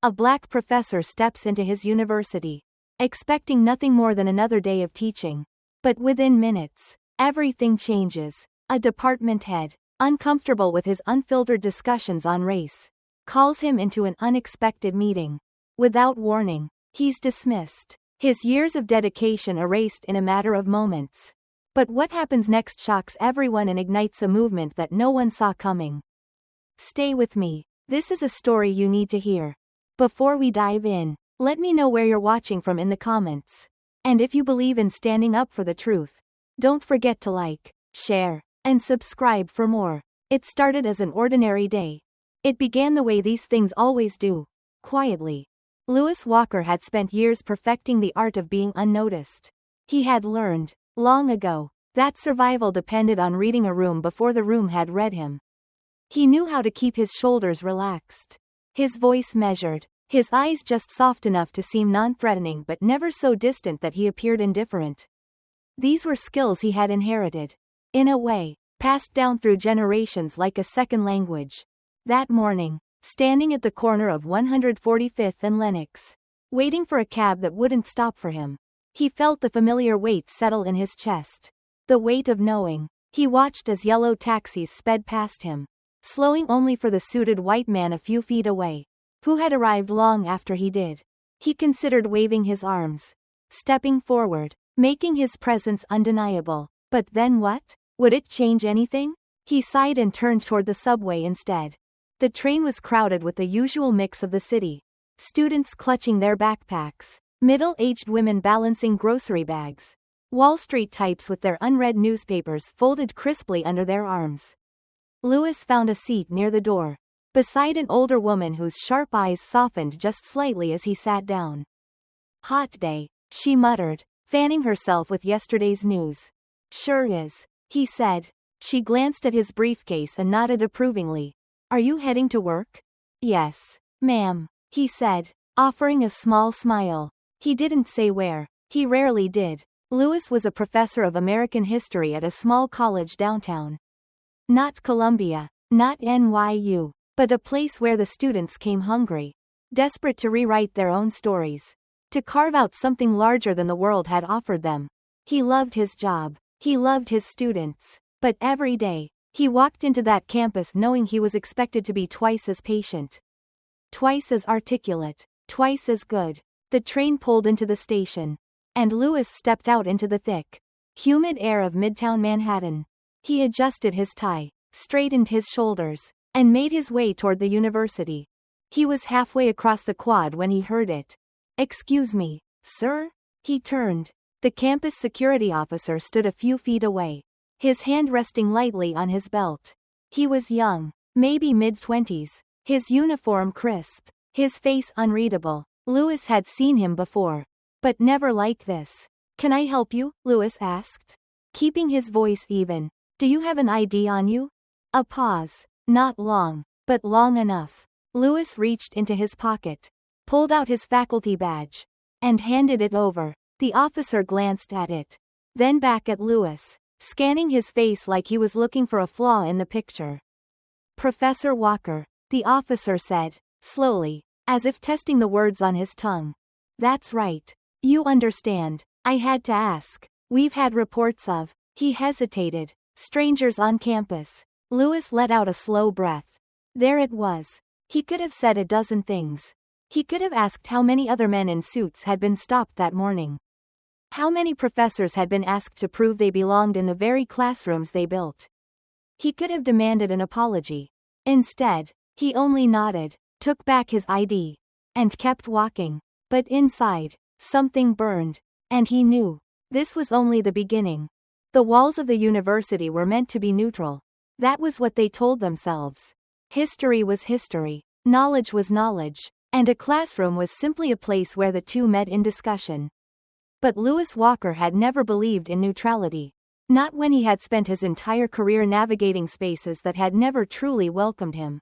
A black professor steps into his university, expecting nothing more than another day of teaching. But within minutes, everything changes. A department head, uncomfortable with his unfiltered discussions on race, calls him into an unexpected meeting. Without warning, he's dismissed. His years of dedication erased in a matter of moments. But what happens next shocks everyone and ignites a movement that no one saw coming. Stay with me. This is a story you need to hear. Before we dive in, let me know where you're watching from in the comments. And if you believe in standing up for the truth, don't forget to like, share, and subscribe for more. It started as an ordinary day. It began the way these things always do, quietly. Lewis Walker had spent years perfecting the art of being unnoticed. He had learned, long ago, that survival depended on reading a room before the room had read him. He knew how to keep his shoulders relaxed, his voice measured, his eyes just soft enough to seem non-threatening but never so distant that he appeared indifferent. These were skills he had inherited, in a way, passed down through generations like a second language. That morning, standing at the corner of 145th and Lenox, waiting for a cab that wouldn't stop for him, he felt the familiar weight settle in his chest. The weight of knowing. He watched as yellow taxis sped past him, slowing only for the suited white man a few feet away, who had arrived long after he did. He considered waving his arms, stepping forward, making his presence undeniable. But then what? Would it change anything? He sighed and turned toward the subway instead. The train was crowded with the usual mix of the city. Students clutching their backpacks, middle-aged women balancing grocery bags, Wall Street types with their unread newspapers folded crisply under their arms. Lewis found a seat near the door, beside an older woman whose sharp eyes softened just slightly as he sat down. "Hot day," she muttered, fanning herself with yesterday's news. "Sure is," he said. She glanced at his briefcase and nodded approvingly. "Are you heading to work?" "Yes, ma'am," he said, offering a small smile. He didn't say where. He rarely did. Lewis was a professor of American history at a small college downtown. Not Columbia, not NYU, but a place where the students came hungry, desperate to rewrite their own stories, to carve out something larger than the world had offered them. He loved his job. He loved his students. But every day, he walked into that campus knowing he was expected to be twice as patient, twice as articulate, twice as good. The train pulled into the station, and Lewis stepped out into the thick, humid air of Midtown Manhattan. He adjusted his tie, straightened his shoulders, and made his way toward the university. He was halfway across the quad when he heard it. "Excuse me, sir?" He turned. The campus security officer stood a few feet away, his hand resting lightly on his belt. He was young, maybe mid-20s, his uniform crisp, his face unreadable. Lewis had seen him before, but never like this. "Can I help you?" Lewis asked, keeping his voice even. "Do you have an ID on you?" A pause. Not long, but long enough. Lewis reached into his pocket, pulled out his faculty badge, and handed it over. The officer glanced at it, then back at Lewis, scanning his face like he was looking for a flaw in the picture. "Professor Walker," the officer said, slowly, as if testing the words on his tongue. "That's right. You understand. I had to ask. We've had reports of..." He hesitated. "Strangers on campus." Lewis let out a slow breath. There it was. He could have said a dozen things. He could have asked how many other men in suits had been stopped that morning. How many professors had been asked to prove they belonged in the very classrooms they built. He could have demanded an apology. Instead, he only nodded, took back his ID, and kept walking. But inside, something burned. And he knew. This was only the beginning. The walls of the university were meant to be neutral. That was what they told themselves. History was history. Knowledge was knowledge. And a classroom was simply a place where the two met in discussion. But Lewis Walker had never believed in neutrality. Not when he had spent his entire career navigating spaces that had never truly welcomed him.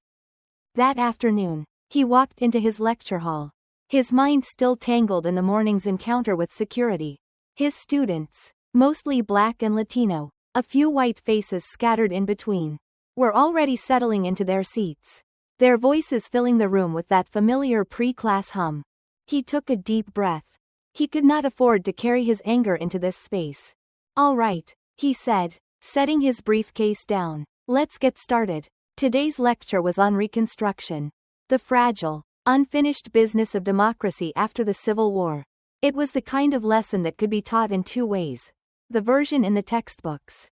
That afternoon, he walked into his lecture hall, his mind still tangled in the morning's encounter with security. His students, mostly black and Latino, a few white faces scattered in between, were already settling into their seats. their voices filling the room with that familiar pre-class hum. He took a deep breath. He could not afford to carry his anger into this space. "All right," he said, setting his briefcase down. "Let's get started." Today's lecture was on Reconstruction. The fragile, unfinished business of democracy after the Civil War. It was the kind of lesson that could be taught in two ways: the version in the textbooks,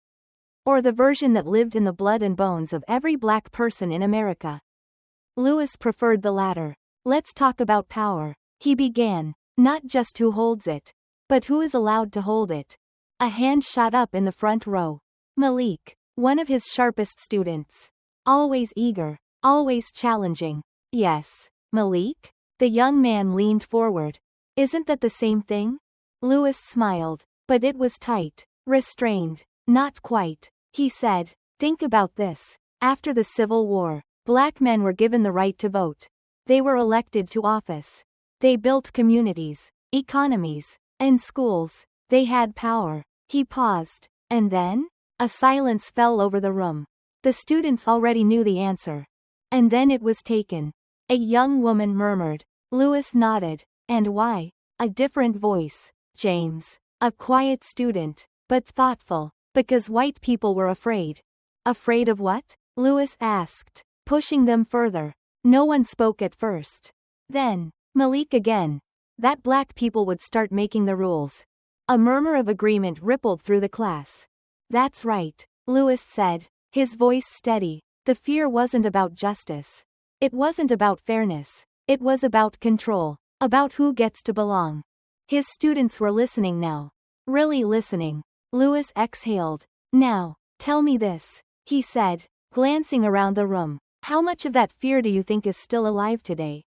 or the version that lived in the blood and bones of every black person in America. Lewis preferred the latter. "Let's talk about power," he began. "Not just who holds it, but who is allowed to hold it." A hand shot up in the front row. Malik, one of his sharpest students. Always eager, always challenging. "Yes, Malik?" The young man leaned forward. "Isn't that the same thing?" Lewis smiled, but it was tight, restrained. "Not quite," he said. "Think about this. After the Civil War, black men were given the right to vote. They were elected to office. They built communities, economies, and schools. They had power." He paused. "And then?" A silence fell over the room. The students already knew the answer. "And then it was taken," a young woman murmured. Lewis nodded. "And why?" A different voice. "James." A quiet student, but thoughtful. "Because white people were afraid." "Afraid of what?" Lewis asked, pushing them further. No one spoke at first. Then, Malik again. "That black people would start making the rules." A murmur of agreement rippled through the class. "That's right," Lewis said, his voice steady. The fear wasn't about justice. It wasn't about fairness. It was about control. About who gets to belong. His students were listening now. Really listening. Lewis exhaled. "Now, tell me this," he said, glancing around the room. "How much of that fear do you think is still alive today?"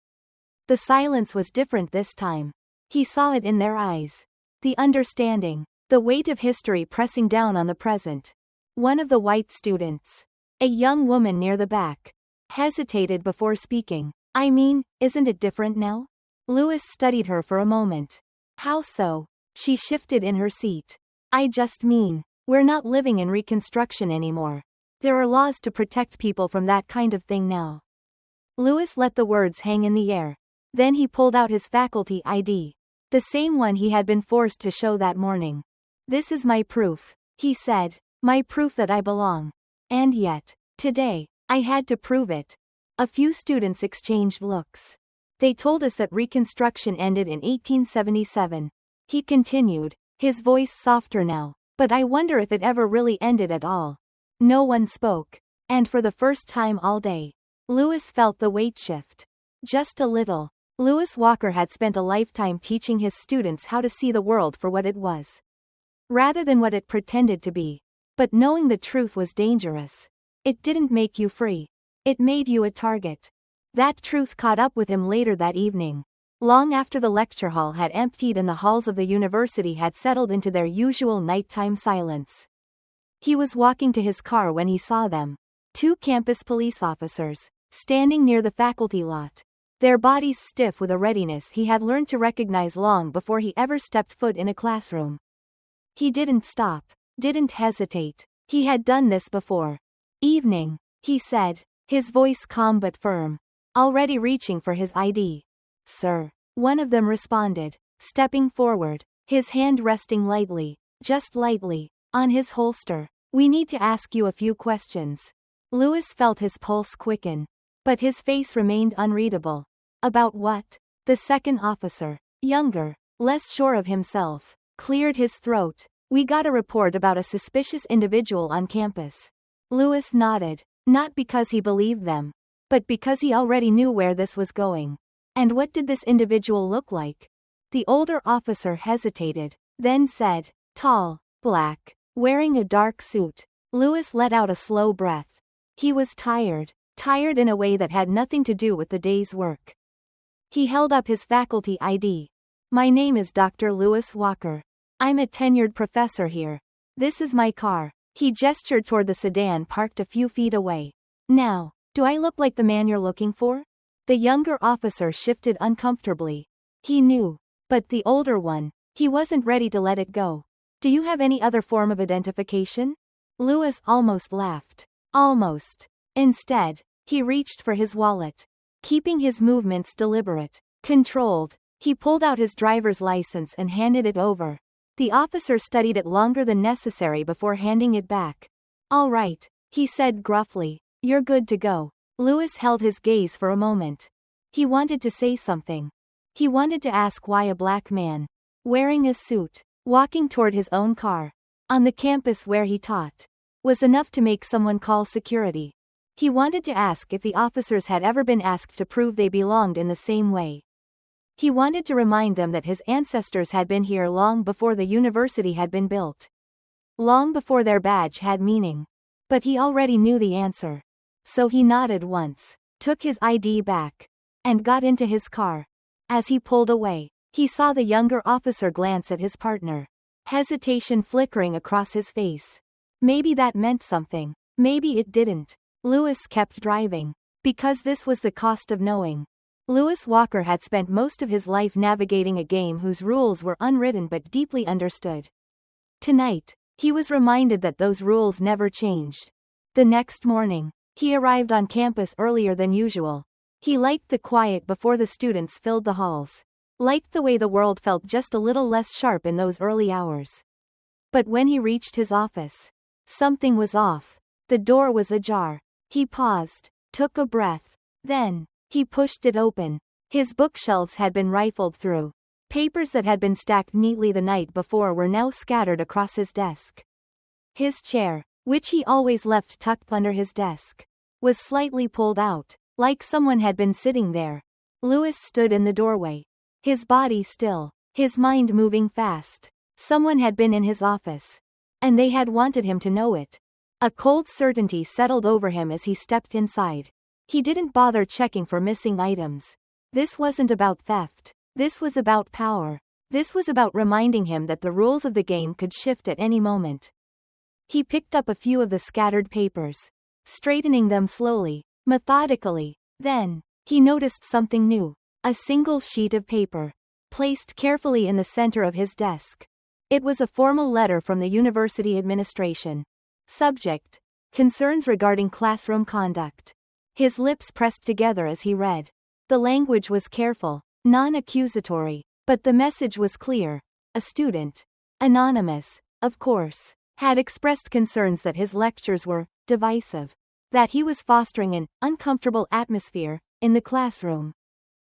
The silence was different this time. He saw it in their eyes. The understanding. The weight of history pressing down on the present. One of the white students, a young woman near the back, hesitated before speaking. "I mean, isn't it different now?" Lewis studied her for a moment. "How so?" She shifted in her seat. "I just mean, we're not living in Reconstruction anymore. There are laws to protect people from that kind of thing now." Lewis let the words hang in the air. Then he pulled out his faculty ID. The same one he had been forced to show that morning. "This is my proof," he said. "My proof that I belong. And yet, today, I had to prove it." A few students exchanged looks. "They told us that Reconstruction ended in 1877. He continued, his voice softer now. "But I wonder if it ever really ended at all." No one spoke. And for the first time all day, Lewis felt the weight shift. Just a little. Lewis Walker had spent a lifetime teaching his students how to see the world for what it was, rather than what it pretended to be. But knowing the truth was dangerous. It didn't make you free. It made you a target. That truth caught up with him later that evening. Long after the lecture hall had emptied and the halls of the university had settled into their usual nighttime silence. He was walking to his car when he saw them. Two campus police officers, standing near the faculty lot. Their bodies stiff with a readiness he had learned to recognize long before he ever stepped foot in a classroom. He didn't stop, didn't hesitate. He had done this before. "Evening," he said, his voice calm but firm. Already reaching for his ID. "Sir," one of them responded, stepping forward, his hand resting lightly, just lightly, on his holster. "We need to ask you a few questions." Lewis felt his pulse quicken. But his face remained unreadable. "About what?" The second officer, younger, less sure of himself, cleared his throat. "We got a report about a suspicious individual on campus." Lewis nodded, not because he believed them, but because he already knew where this was going. "And what did this individual look like?" The older officer hesitated, then said, "Tall, black, wearing a dark suit." Lewis let out a slow breath. He was tired in a way that had nothing to do with the day's work. He held up his faculty ID. "My name is Dr. Lewis Walker. I'm a tenured professor here. This is my car." He gestured toward the sedan parked a few feet away. "Now, do I look like the man you're looking for?" The younger officer shifted uncomfortably. He knew. But the older one, he wasn't ready to let it go. "Do you have any other form of identification?" Lewis almost laughed. Almost. Instead, He reached for his wallet. Keeping his movements deliberate, controlled, he pulled out his driver's license and handed it over. The officer studied it longer than necessary before handing it back. "All right," he said gruffly. "You're good to go." Lewis held his gaze for a moment. He wanted to say something. He wanted to ask why a black man, wearing a suit, walking toward his own car, on the campus where he taught, was enough to make someone call security. He wanted to ask if the officers had ever been asked to prove they belonged in the same way. He wanted to remind them that his ancestors had been here long before the university had been built. Long before their badge had meaning. But he already knew the answer. So he nodded once, took his ID back, and got into his car. As he pulled away, he saw the younger officer glance at his partner. Hesitation flickering across his face. Maybe that meant something. Maybe it didn't. Lewis kept driving. Because this was the cost of knowing. Lewis Walker had spent most of his life navigating a game whose rules were unwritten but deeply understood. Tonight, he was reminded that those rules never changed. The next morning, he arrived on campus earlier than usual. He liked the quiet before the students filled the halls. Liked the way the world felt just a little less sharp in those early hours. But when he reached his office, something was off. The door was ajar. He paused, took a breath. Then, he pushed it open. His bookshelves had been rifled through. Papers that had been stacked neatly the night before were now scattered across his desk. His chair, which he always left tucked under his desk, was slightly pulled out, like someone had been sitting there. Lewis stood in the doorway. His body still, his mind moving fast. Someone had been in his office. And they had wanted him to know it. A cold certainty settled over him as he stepped inside. He didn't bother checking for missing items. This wasn't about theft. This was about power. This was about reminding him that the rules of the game could shift at any moment. He picked up a few of the scattered papers, straightening them slowly, methodically. Then, he noticed something new. A single sheet of paper, placed carefully in the center of his desk. It was a formal letter from the university administration. Subject: concerns regarding classroom conduct. His lips pressed together as he read. The language was careful, non-accusatory, but the message was clear. A student, anonymous, of course, had expressed concerns that his lectures were divisive, that he was fostering an uncomfortable atmosphere in the classroom,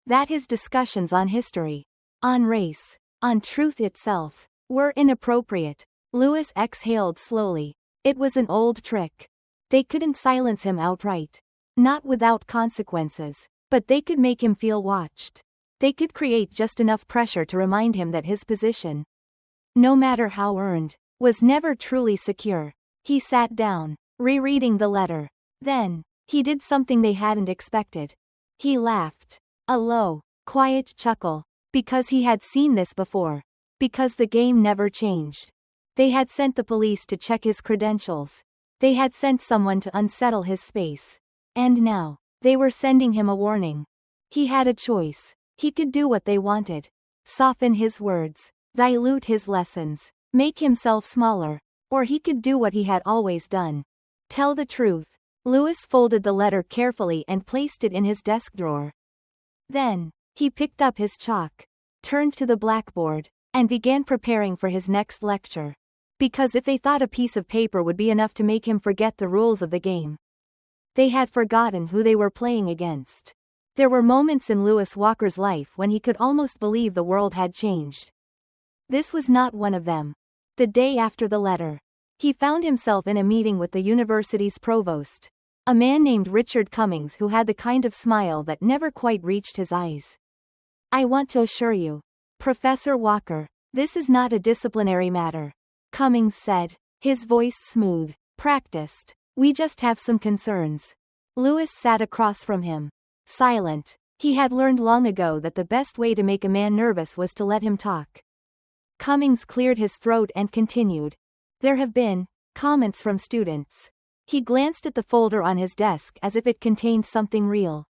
that his discussions on history, on race, on truth itself, were inappropriate. Lewis exhaled slowly. It was an old trick. They couldn't silence him outright. Not without consequences. But they could make him feel watched. They could create just enough pressure to remind him that his position, no matter how earned, was never truly secure. He sat down, rereading the letter. Then, he did something they hadn't expected. He laughed. A low, quiet chuckle. Because he had seen this before. Because the game never changed. They had sent the police to check his credentials. They had sent someone to unsettle his space. And now, they were sending him a warning. He had a choice. He could do what they wanted. Soften his words. Dilute his lessons. Make himself smaller. Or he could do what he had always done. Tell the truth. Lewis folded the letter carefully and placed it in his desk drawer. Then, he picked up his chalk, turned to the blackboard, and began preparing for his next lecture. Because if they thought a piece of paper would be enough to make him forget the rules of the game, they had forgotten who they were playing against. There were moments in Lewis Walker's life when he could almost believe the world had changed. This was not one of them. The day after the letter, he found himself in a meeting with the university's provost, a man named Richard Cummings who had the kind of smile that never quite reached his eyes. "I want to assure you, Professor Walker, this is not a disciplinary matter," Cummings said, his voice smooth, practiced. "We just have some concerns." Lewis sat across from him, silent. He had learned long ago that the best way to make a man nervous was to let him talk. Cummings cleared his throat and continued. "There have been comments from students." He glanced at the folder on his desk as if it contained something real.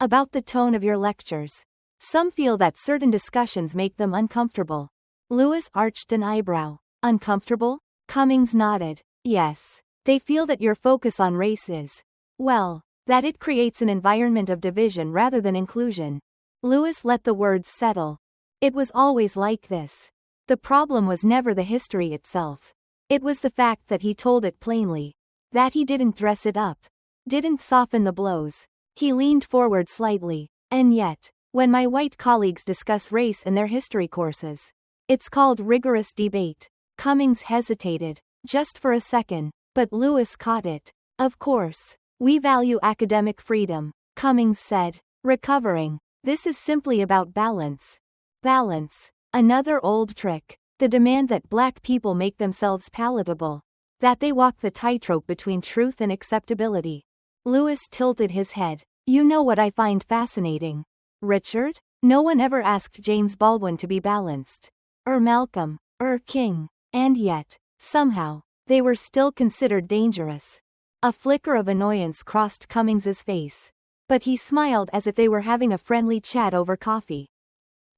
"About the tone of your lectures. Some feel that certain discussions make them uncomfortable." Lewis arched an eyebrow. "Uncomfortable?" Cummings nodded. "Yes. They feel that your focus on race is, well, That it creates an environment of division rather than inclusion. Lewis let the words settle. It was always like this. The problem was never the history itself. It was the fact that he told it plainly. That he didn't dress it up. Didn't soften the blows. He leaned forward slightly. And yet, when my white colleagues discuss race in their history courses, it's called rigorous debate. Cummings hesitated, just for a second, but Lewis caught it. Of course, we value academic freedom, Cummings said, recovering. This is simply about balance. Balance. Another old trick. The demand that black people make themselves palatable. That they walk the tightrope between truth and acceptability. Lewis tilted his head. You know what I find fascinating, Richard? No one ever asked James Baldwin to be balanced. Or Malcolm. Or King. And yet, somehow, they were still considered dangerous. A flicker of annoyance crossed Cummings's face. But he smiled as if they were having a friendly chat over coffee.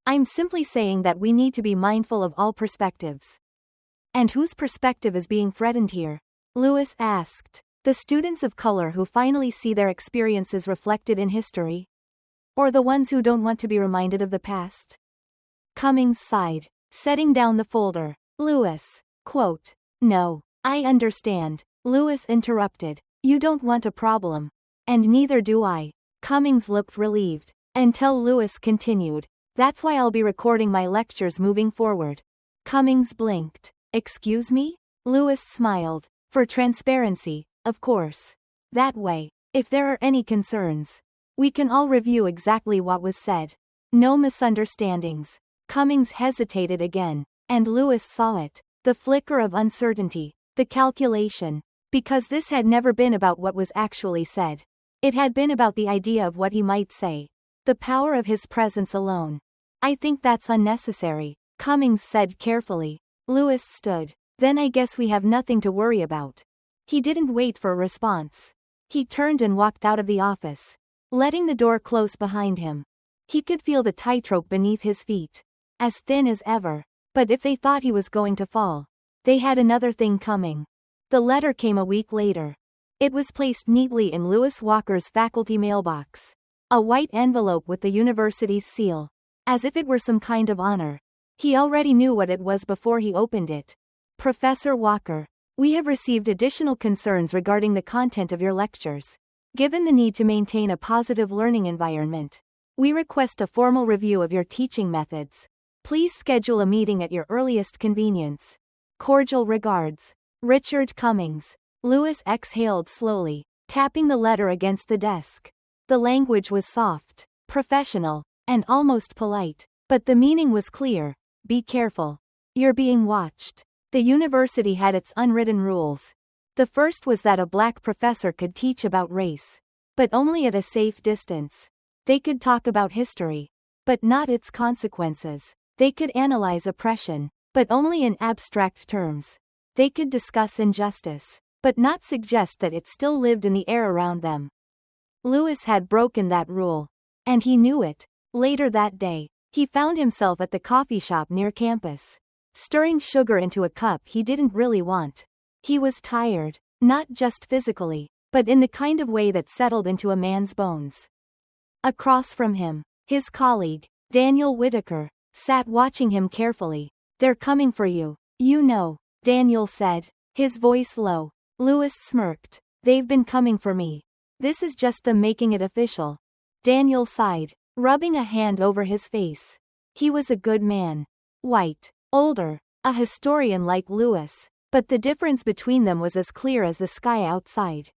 I'm simply saying that we need to be mindful of all perspectives. And whose perspective is being threatened here? Lewis asked. The students of color who finally see their experiences reflected in history? Or the ones who don't want to be reminded of the past? Cummings sighed, setting down the folder. Lewis, quote, No, I understand, Lewis interrupted. You don't want a problem. And neither do I. Cummings looked relieved. Until Lewis continued. That's why I'll be recording my lectures moving forward. Cummings blinked. Excuse me? Lewis smiled. For transparency, of course. That way, if there are any concerns, we can all review exactly what was said. No misunderstandings. Cummings hesitated again, and Lewis saw it. The flicker of uncertainty, the calculation. Because this had never been about what was actually said. It had been about the idea of what he might say. The power of his presence alone. I think that's unnecessary, Cummings said carefully. Lewis stood. Then I guess we have nothing to worry about. He didn't wait for a response. He turned and walked out of the office, letting the door close behind him. He could feel the tightrope beneath his feet. As thin as ever. But if they thought he was going to fall, they had another thing coming. The letter came a week later. It was placed neatly in Lewis Walker's faculty mailbox. A white envelope with the university's seal. As if it were some kind of honor. He already knew what it was before he opened it. Professor Walker, we have received additional concerns regarding the content of your lectures. Given the need to maintain a positive learning environment, we request a formal review of your teaching methods. Please schedule a meeting at your earliest convenience. Cordial regards, Richard Cummings. Lewis exhaled slowly, tapping the letter against the desk. The language was soft, professional, and almost polite, but the meaning was clear. Be careful. You're being watched. The university had its unwritten rules. The first was that a black professor could teach about race, but only at a safe distance. They could talk about history, but not its consequences. They could analyze oppression, but only in abstract terms. They could discuss injustice, but not suggest that it still lived in the air around them. Lewis had broken that rule, and he knew it. Later that day, he found himself at the coffee shop near campus, stirring sugar into a cup he didn't really want. He was tired, not just physically, but in the kind of way that settled into a man's bones. Across from him, his colleague, Daniel Whitaker, sat watching him carefully. They're coming for you, you know, Daniel said, his voice low. Lewis smirked. They've been coming for me. This is just them making it official. Daniel sighed, rubbing a hand over his face. He was a good man. White, older, a historian like Lewis, but the difference between them was as clear as the sky outside.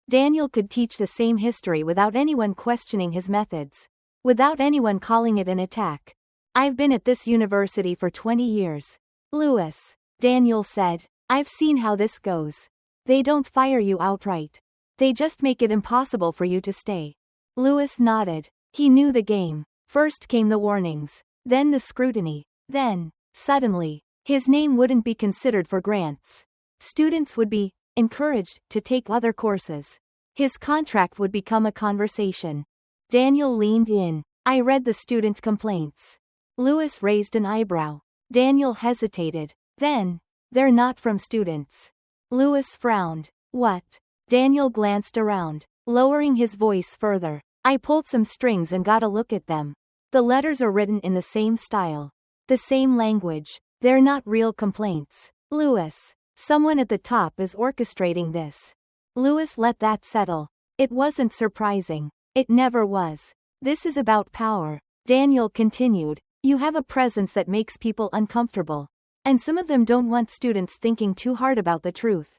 Daniel could teach the same history without anyone questioning his methods, without anyone calling it an attack. I've been at this university for 20 years. Lewis, Daniel said, I've seen how this goes. They don't fire you outright. They just make it impossible for you to stay. Lewis nodded. He knew the game. First came the warnings, then the scrutiny, then, suddenly, his name wouldn't be considered for grants. Students would be encouraged to take other courses. His contract would become a conversation. Daniel leaned in. I read the student complaints. Lewis raised an eyebrow. Daniel hesitated. Then, they're not from students. Lewis frowned. What? Daniel glanced around. lowering his voice further. I pulled some strings and got a look at them. The letters are written in the same style. The same language. They're not real complaints. Lewis. Someone at the top is orchestrating this. Lewis let that settle. It wasn't surprising. It never was. This is about power. Daniel continued. You have a presence that makes people uncomfortable. And some of them don't want students thinking too hard about the truth.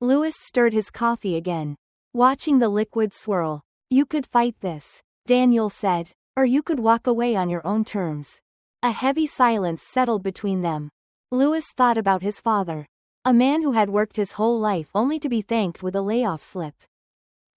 Lewis stirred his coffee again, watching the liquid swirl. You could fight this, Daniel said, or you could walk away on your own terms. A heavy silence settled between them. Lewis thought about his father. A man who had worked his whole life only to be thanked with a layoff slip.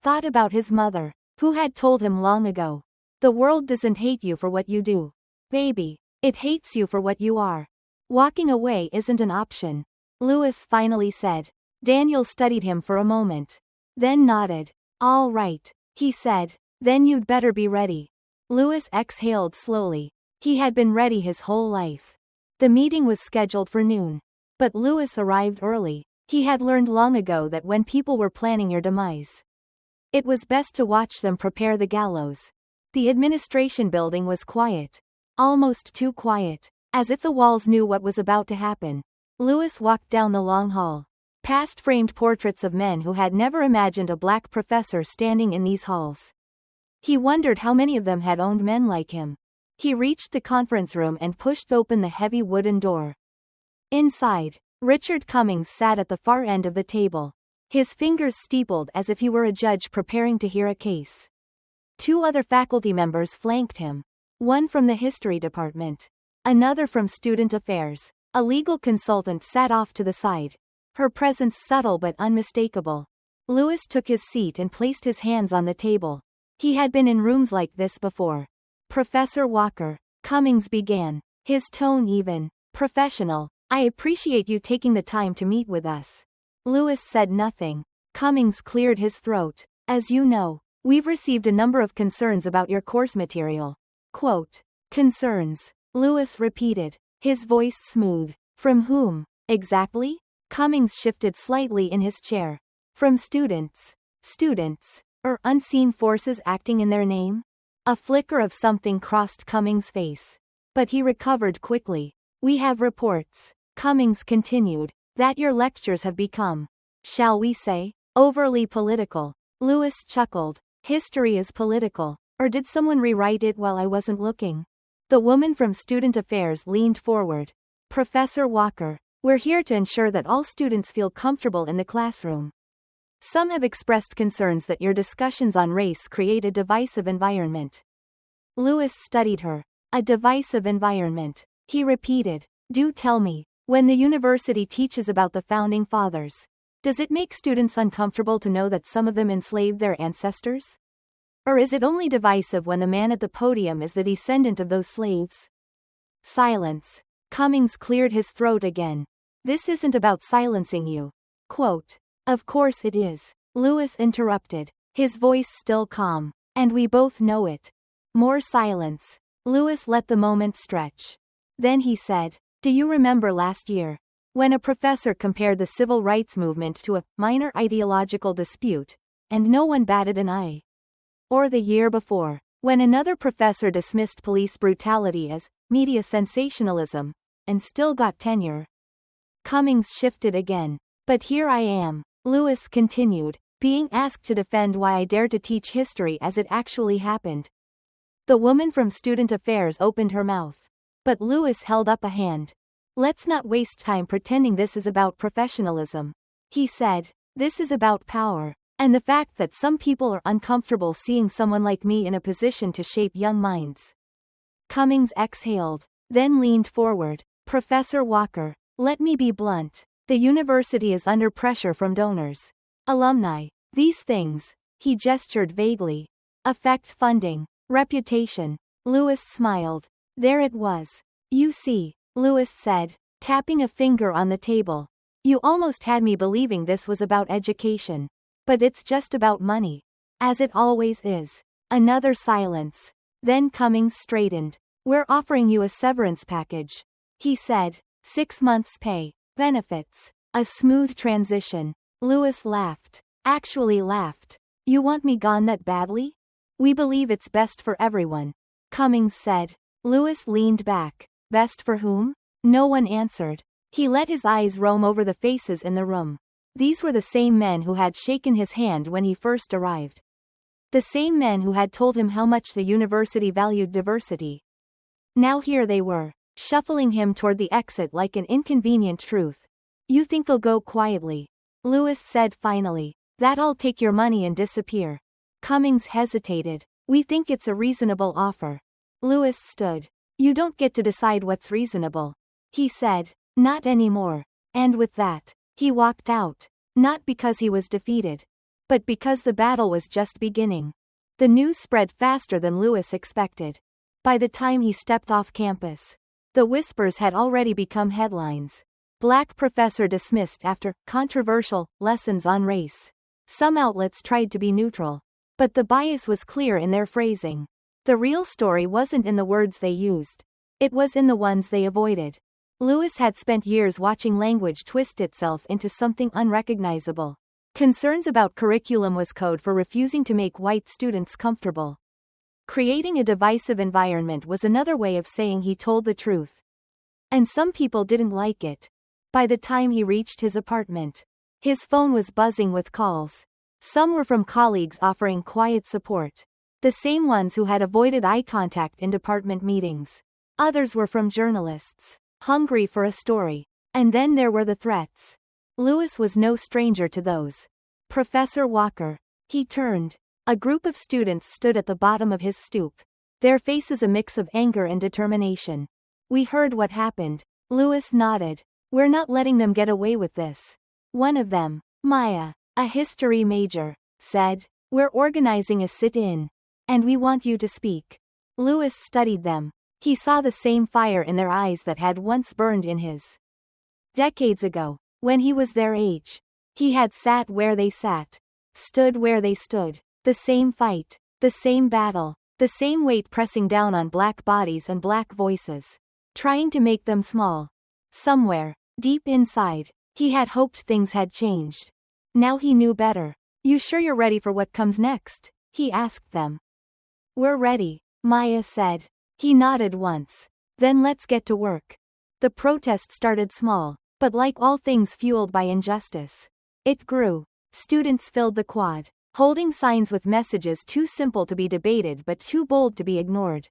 Thought about his mother, who had told him long ago. The world doesn't hate you for what you do, baby. It hates you for what you are. Walking away isn't an option. Lewis finally said. Daniel studied him for a moment. Then nodded. All right, he said. Then you'd better be ready. Lewis exhaled slowly. He had been ready his whole life. The meeting was scheduled for noon. But Lewis arrived early. He had learned long ago that when people were planning your demise, it was best to watch them prepare the gallows. The administration building was quiet. Almost too quiet. As if the walls knew what was about to happen. Lewis walked down the long hall, past framed portraits of men who had never imagined a black professor standing in these halls. He wondered how many of them had owned men like him. He reached the conference room and pushed open the heavy wooden door. Inside, Richard Cummings sat at the far end of the table, his fingers steepled as if he were a judge preparing to hear a case. Two other faculty members flanked him, one from the history department, another from student affairs. A legal consultant sat off to the side, her presence subtle but unmistakable. Lewis took his seat and placed his hands on the table. He had been in rooms like this before. Professor Walker, Cummings began, his tone even, professional. I appreciate you taking the time to meet with us. Lewis said nothing. Cummings cleared his throat. As you know, we've received a number of concerns about your course material. Quote. Concerns, Lewis repeated, his voice smooth. From whom, exactly? Cummings shifted slightly in his chair. From students. Students, or unseen forces acting in their name? A flicker of something crossed Cummings' face. But he recovered quickly. We have reports, Cummings continued, that your lectures have become, shall we say, overly political. Lewis chuckled. History is political. Or did someone rewrite it while I wasn't looking? The woman from Student Affairs leaned forward. Professor Walker, we're here to ensure that all students feel comfortable in the classroom. Some have expressed concerns that your discussions on race create a divisive environment. Lewis studied her. A divisive environment. He repeated. Do tell me, when the university teaches about the Founding Fathers, does it make students uncomfortable to know that some of them enslaved their ancestors? Or is it only divisive when the man at the podium is the descendant of those slaves? Silence. Cummings cleared his throat again. This isn't about silencing you. Quote. Of course it is. Lewis interrupted, his voice still calm. And we both know it. More silence. Lewis let the moment stretch. Then he said, do you remember last year, when a professor compared the civil rights movement to a minor ideological dispute, and no one batted an eye? Or the year before, when another professor dismissed police brutality as media sensationalism, and still got tenure? Cummings shifted again. But here I am, Lewis continued, being asked to defend why I dare to teach history as it actually happened. The woman from Student Affairs opened her mouth. But Lewis held up a hand. Let's not waste time pretending this is about professionalism. He said, this is about power. And the fact that some people are uncomfortable seeing someone like me in a position to shape young minds. Cummings exhaled, then leaned forward. Professor Walker, let me be blunt. The university is under pressure from donors, alumni. These things, he gestured vaguely, affect funding, reputation. Lewis smiled. There it was. You see, Lewis said, tapping a finger on the table. You almost had me believing this was about education. But it's just about money. As it always is. Another silence. Then Cummings straightened. We're offering you a severance package, he said. 6 months' pay, benefits, a smooth transition. Lewis laughed. Actually laughed. You want me gone that badly? We believe it's best for everyone, Cummings said. Lewis leaned back. Best for whom? No one answered. He let his eyes roam over the faces in the room. These were the same men who had shaken his hand when he first arrived. The same men who had told him how much the university valued diversity. Now here they were, shuffling him toward the exit like an inconvenient truth. You think they'll go quietly? Lewis said finally. That I'll take your money and disappear. Cummings hesitated. We think it's a reasonable offer. Lewis stood. You don't get to decide what's reasonable, he said. Not anymore. And with that, he walked out. Not because he was defeated, but because the battle was just beginning. The news spread faster than Lewis expected. By the time he stepped off campus, the whispers had already become headlines. Black professor dismissed after controversial lessons on race. Some outlets tried to be neutral, but the bias was clear in their phrasing. The real story wasn't in the words they used. It was in the ones they avoided. Lewis had spent years watching language twist itself into something unrecognizable. Concerns about curriculum was code for refusing to make white students comfortable. Creating a divisive environment was another way of saying he told the truth. And some people didn't like it. By the time he reached his apartment, his phone was buzzing with calls. Some were from colleagues offering quiet support. The same ones who had avoided eye contact in department meetings. Others were from journalists, hungry for a story. And then there were the threats. Lewis was no stranger to those. Professor Walker. He turned. A group of students stood at the bottom of his stoop. Their faces a mix of anger and determination. We heard what happened. Lewis nodded. We're not letting them get away with this. One of them, Maya, a history major, said. We're organizing a sit-in. And we want you to speak. Lewis studied them. He saw the same fire in their eyes that had once burned in his. Decades ago, when he was their age, he had sat where they sat, stood where they stood. The same fight, the same battle, the same weight pressing down on black bodies and black voices, trying to make them small. Somewhere, deep inside, he had hoped things had changed. Now he knew better. You sure you're ready for what comes next? He asked them. We're ready, Maya said. He nodded once. Then let's get to work. The protest started small, but like all things fueled by injustice, it grew. Students filled the quad, holding signs with messages too simple to be debated but too bold to be ignored.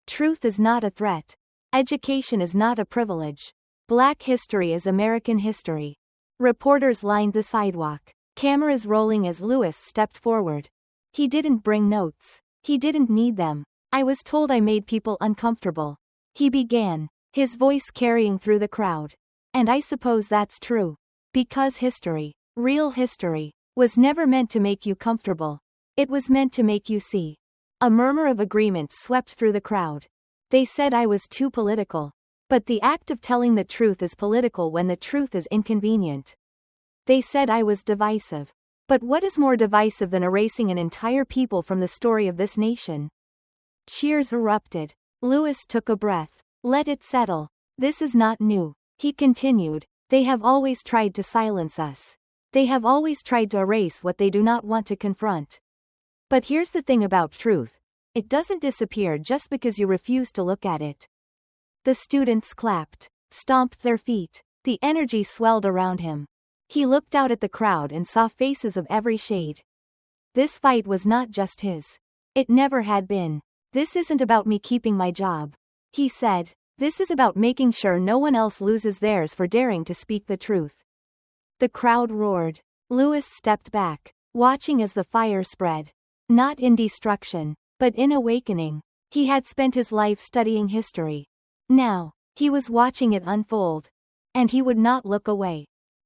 Truth is not a threat. Education is not a privilege. Black history is American history. Reporters lined the sidewalk, cameras rolling as Lewis stepped forward. He didn't bring notes. He didn't need them. I was told I made people uncomfortable. He began, his voice carrying through the crowd. And I suppose that's true. Because history, real history, was never meant to make you comfortable. It was meant to make you see. A murmur of agreement swept through the crowd. They said I was too political. But the act of telling the truth is political when the truth is inconvenient. They said I was divisive. But what is more divisive than erasing an entire people from the story of this nation? Cheers erupted. Lewis took a breath. Let it settle. This is not new. He continued. They have always tried to silence us. They have always tried to erase what they do not want to confront. But here's the thing about truth. It doesn't disappear just because you refuse to look at it. The students clapped, stomped their feet. The energy swelled around him. He looked out at the crowd and saw faces of every shade. This fight was not just his. It never had been. This isn't about me keeping my job, he said. This is about making sure no one else loses theirs for daring to speak the truth. The crowd roared. Lewis stepped back, watching as the fire spread. Not in destruction, but in awakening. He had spent his life studying history. Now, he was watching it unfold. And he would not look away.